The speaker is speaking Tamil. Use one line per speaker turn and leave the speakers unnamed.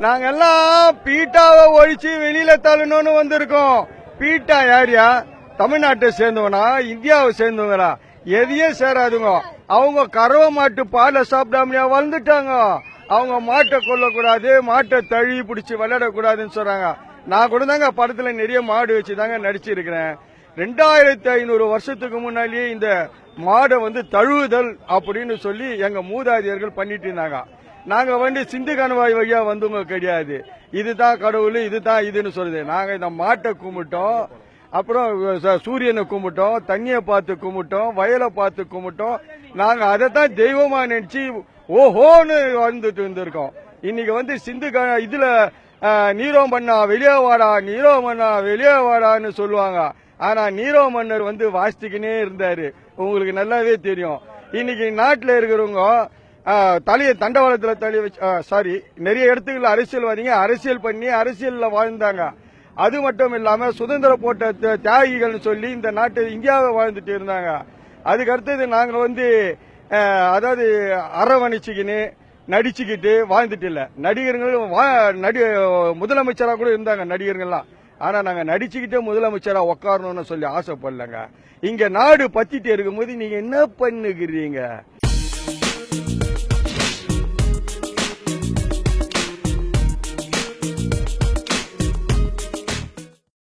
நாங்கெல்லாம் பீட்டாவை ஒழிச்சு வெளியில தள்ளணும்னு வந்திருக்கோம். பீட்டா யாரியா? தமிழ்நாட்டை சேர்ந்தவனா, இந்தியாவை சேர்ந்தவங்களா? எதையும் சேராதுங்க. அவங்க கறவை மாட்டு பாலை சாப்பிடாமையா வளர்ந்துட்டாங்க. அவங்க மாட்டை கொல்லக்கூடாது, மாட்டை தழுவி பிடிச்சி விளையாடக்கூடாதுன்னு சொல்றாங்க. நான் கூட தாங்க படத்துல நிறைய மாடு வச்சுதாங்க நடிச்சிருக்கிறேன். 2500 வருஷத்துக்கு முன்னாலேயே இந்த மாடை தழுவுதல் அப்படின்னு சொல்லி எங்க மூதாதையர்கள் பண்ணிட்டு இருந்தாங்க. நாங்க சிந்து கணவாய் வழியா வந்தவங்க கிடையாது. இதுதான் கடவுள், இதுதான் இதுன்னு சொல்லுது. நாங்க இந்த மாட்டை கும்பிட்டோம், அப்புறம் சூரியனை கும்பிட்டோம், தண்ணியை பார்த்து கும்பிட்டோம், வயலை பார்த்து கும்பிட்டோம். நாங்க அதை தான் தெய்வமா நினைச்சு ஓஹோன்னு வந்துட்டு இருந்திருக்கோம். இன்னைக்கு சிந்து இதுல நீரோ மன்னா வெளியே வாடா, நீரோ மன்னா வெளியே வாடான்னு சொல்லுவாங்க. ஆனா நீரோ மன்னர் வாசித்துக்கினே இருந்தாரு. உங்களுக்கு நல்லாவே தெரியும். இன்னைக்கு நாட்டில் இருக்கிறவங்க தலையை தண்டவாளத்துல தள்ளி வச்சு நிறைய இடத்துக்குள்ள அரசியல்வாதிங்க அரசியல் பண்ணி அரசியல்ல வாழ்ந்தாங்க. அது மட்டும் இல்லாம சுதந்திர போட்ட தியாகிகள் சொல்லி இந்த நாட்டை இந்தியாவை வாழ்ந்துட்டு இருந்தாங்க. அதுக்கு அடுத்தது நாங்க அதாவது அரவணைச்சுக்கின்னு நடிச்சுக்கிட்டு வாழ்ந்துட்டு இல்ல. நடிகர்களும் முதலமைச்சரா கூட இருந்தாங்க நடிகர்கள்லாம். ஆனா நாங்க நடிச்சுக்கிட்டே முதலமைச்சரா உட்காரணும்னு சொல்லி ஆசைப்படலங்க. இங்க நாடு பத்திட்டு இருக்கும்போது நீங்க என்ன பண்ணுகிறீங்க?